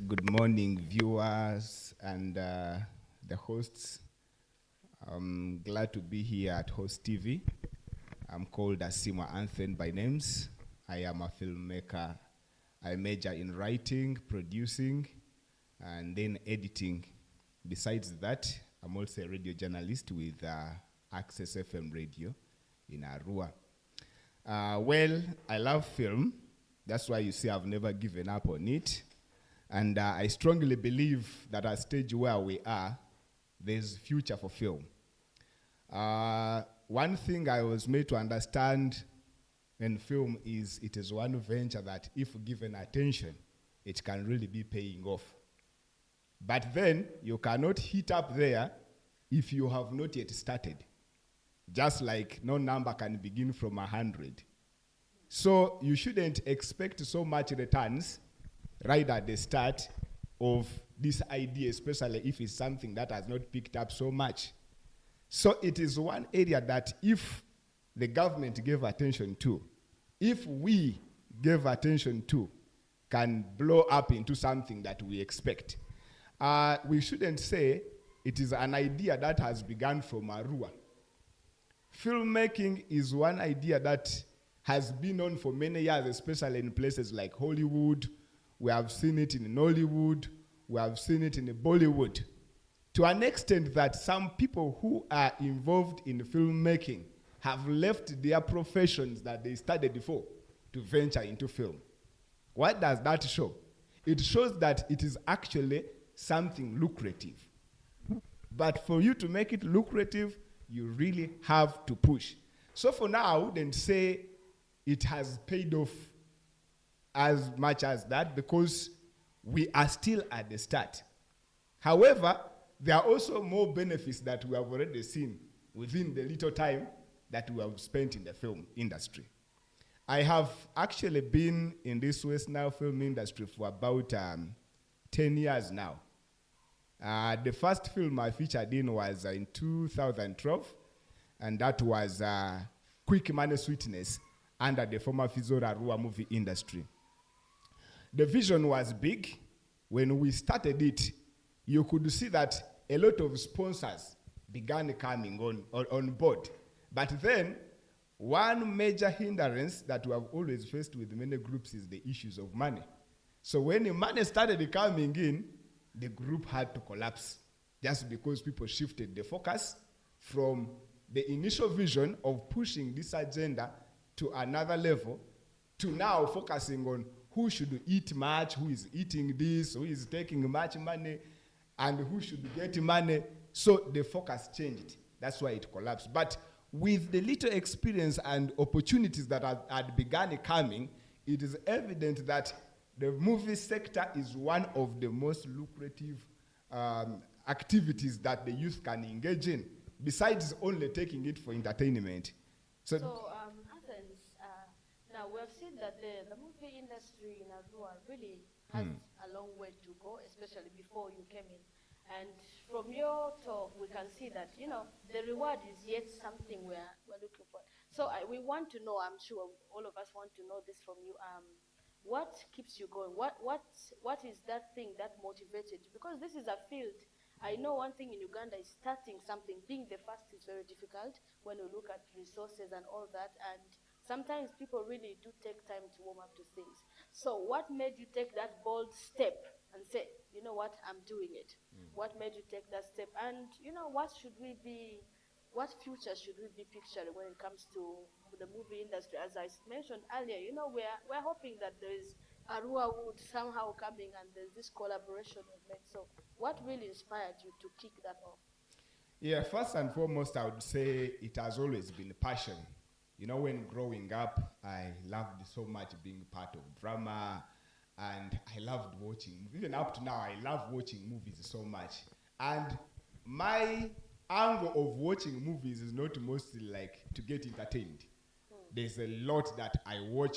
Good morning, viewers and the hosts. I'm glad to be here at Host TV. I'm called Asima Anthony by names. I am a filmmaker. I major in writing, producing, and then editing. Besides that, I'm also a radio journalist with Access FM Radio in Arua. Well, I love film. That's why you see I've never given up on it. And I strongly believe that at a stage where we are, there's future for film. One thing I was made to understand in film is it is one venture that if given attention, it can really be paying off. But then you cannot hit up there if you have not yet started. Just like no number can begin from 100. So you shouldn't expect so much returns right at the start of this idea, especially if it's something that has not picked up so much. So it is one area that if the government gave attention to, if we gave attention to, can blow up into something that we expect. We shouldn't say it is an idea that has begun from Arua. Filmmaking is one idea that has been on for many years, especially in places like Hollywood. We have seen it in Nollywood. We have seen it in Bollywood. To an extent that some people who are involved in filmmaking have left their professions that they studied before to venture into film. What does that show? It shows that it is actually something lucrative. But for you to make it lucrative, you really have to push. So for now, I wouldn't say it has paid off as much as that because we are still at the start. However, there are also more benefits that we have already seen within the little time that we have spent in the film industry. I have actually been in this West Nile film industry for about 10 years now. The first film I featured in was in 2012, and that was Quick Money Sweetness under the former Fizzle Arua movie industry. The vision was big. When we started it, you could see that a lot of sponsors began coming on board. But then, one major hindrance that we have always faced with many groups is the issues of money. So when the money started coming in, the group had to collapse just because people shifted the focus from the initial vision of pushing this agenda to another level to now focusing on who should eat much, who is eating this, who is taking much money, and who should get money. So the focus changed. That's why it collapsed. But with the little experience and opportunities that had begun coming, it is evident that the movie sector is one of the most lucrative activities that the youth can engage in, besides only taking it for entertainment. So Athens, now we have seen that the movie industry in Arua really has a long way to go, especially before you came in. And from your talk, we can see that, you know, the reward is yet something we're looking for. So we want to know, I'm sure all of us want to know this from you, what keeps you going? What is that thing that motivated you? Because this is a field. I know one thing in Uganda is starting something. Being the first is very difficult when we look at resources and all that. And sometimes people really do take time to warm up to things. So what made you take that bold step and say, you know what, I'm doing it? What made you take that step? And, you know, what future should we be picturing when it comes to the movie industry? As I mentioned earlier, you know, we're hoping that there is Arua Wood somehow coming and there's this collaboration we've made. So what really inspired you to kick that off? Yeah, first and foremost, I would say it has always been passion. You know, when growing up, I loved so much being part of drama, and I loved watching. Even up to now, I love watching movies so much. And my angle of watching movies is not mostly like to get entertained. There's a lot that I watch.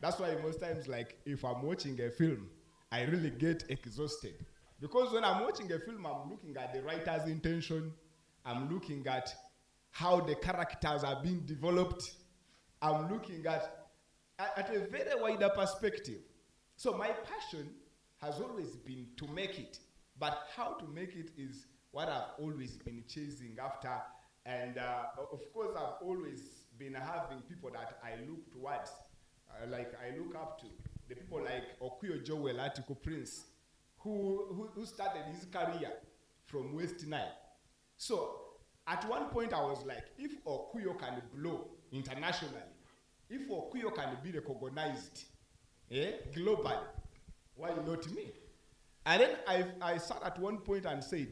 That's why most times, like, if I'm watching a film, I really get exhausted. Because when I'm watching a film, I'm looking at the writer's intention. I'm looking at how the characters are being developed. I'm looking at a very wider perspective. So my passion has always been to make it. But how to make it is what I've always been chasing after. And of course, I've always been having people that I look towards, like I look up to. The people like Okuyo Joel Atiko Prince, who started his career from West Nile. So at one point I was like, if Okuyo can blow internationally, if Okuyo can be recognized globally, why not me? And then I sat at one point and said,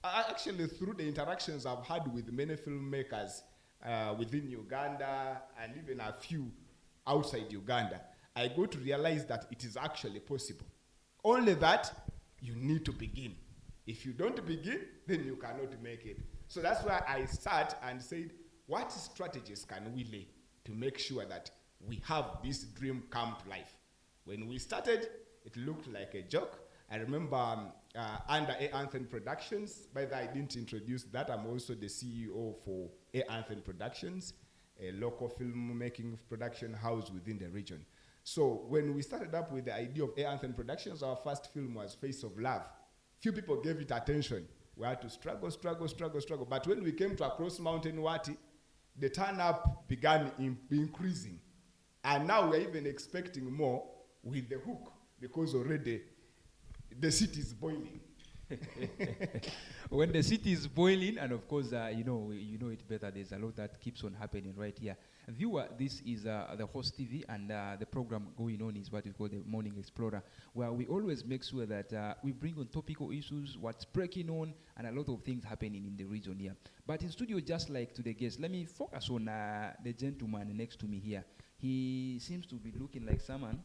actually through the interactions I've had with many filmmakers within Uganda and even a few outside Uganda, I got to realize that it is actually possible. Only that you need to begin. If you don't begin, then you cannot make it. So that's why I sat and said, what strategies can we lay to make sure that we have this dream come to life? When we started, it looked like a joke. I remember under A Anthem Productions, by the way, I didn't introduce that. I'm also the CEO for A Anthem Productions, a local filmmaking production house within the region. So when we started up with the idea of A Anthem Productions, our first film was Face of Love. Few people gave it attention. We had to struggle. But when we came to Across Mountain Wati, the turn-up began increasing. And now we're even expecting more with the hook, because already the city is boiling. When the city is boiling, and of course, you know it better, there's a lot that keeps on happening right here. Viewer, this is the Host TV, and the program going on is what we call the Morning Explorer, where we always make sure that we bring on topical issues, what's breaking on, and a lot of things happening in the region here. But in studio, just like to the guests, let me focus on the gentleman next to me here. He seems to be looking like someone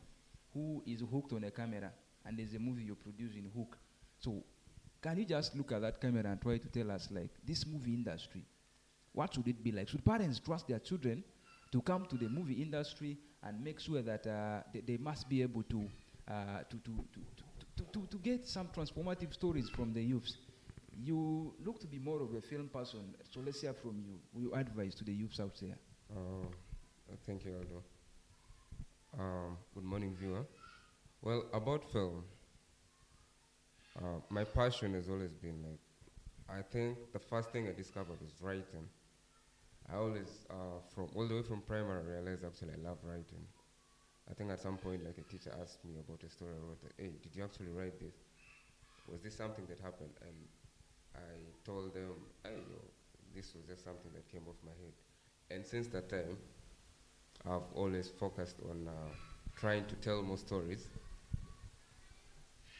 who is hooked on a camera, and there's a movie you're producing, Hook. So can you just look at that camera and try to tell us, like, this movie industry, what should it be like? Should parents trust their children to come to the movie industry and make sure that they must be able to get some transformative stories from the youths? You look to be more of a film person, so let's hear from you. What you advise to the youths out there? Thank you, Aldo. Good morning, viewer. Well, about film, my passion has always been, like, I think the first thing I discovered was writing. I always, from all the way from primary, I realized actually I love writing. I think at some point, like, a teacher asked me about a story I wrote, hey, did you actually write this? Was this something that happened? And I told them, hey, this was just something that came off my head. And since that time, I've always focused on trying to tell more stories.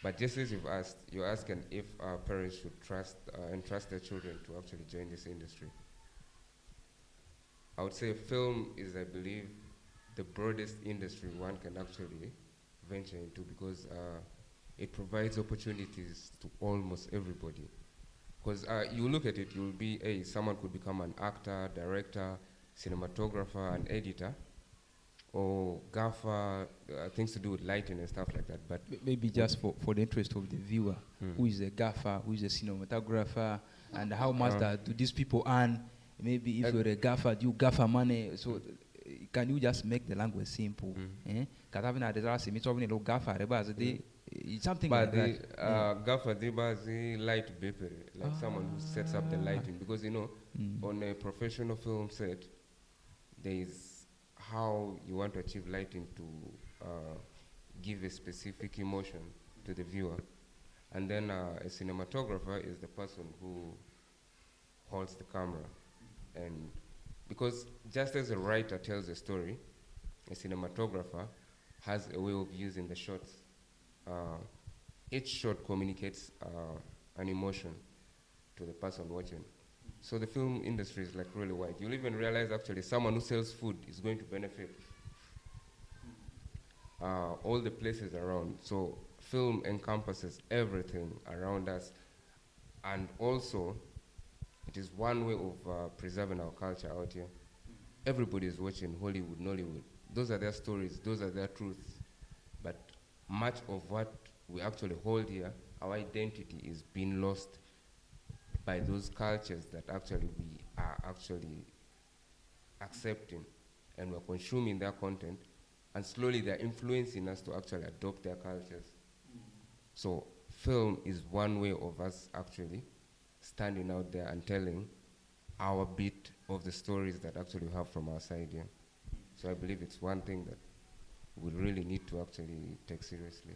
But just as you've asked, you're asking if our parents should trust entrust their children to actually join this industry. I would say film is, I believe, the broadest industry one can actually venture into, because it provides opportunities to almost everybody. Because you look at it, you'll be, hey, someone could become an actor, director, cinematographer, an editor, or gaffer, things to do with lighting and stuff like that. But maybe just for the interest of the viewer, who is a gaffer, who is a cinematographer, and how much do these people earn? Maybe if you're a gaffer, you gaffer money. So can you just make the language simple? Because having a gaffer, it's something like that. Gaffer, they light paper, like someone who sets up the lighting. Because, you know, on a professional film set, there is how you want to achieve lighting to give a specific emotion to the viewer. And then a cinematographer is the person who holds the camera. And because just as a writer tells a story, a cinematographer has a way of using the shots. Each shot communicates an emotion to the person watching. So the film industry is, like, really wide. You'll even realize actually someone who sells food is going to benefit all the places around. So film encompasses everything around us. And also, it is one way of preserving our culture out here. Everybody is watching Hollywood, Nollywood. Those are their stories, those are their truths. But much of what we actually hold here, our identity, is being lost by those cultures that actually we are actually accepting, and we're consuming their content, and slowly they're influencing us to actually adopt their cultures. So film is one way of us actually standing out there and telling our bit of the stories that actually we have from our side, yeah. So I believe it's one thing that we really need to actually take seriously.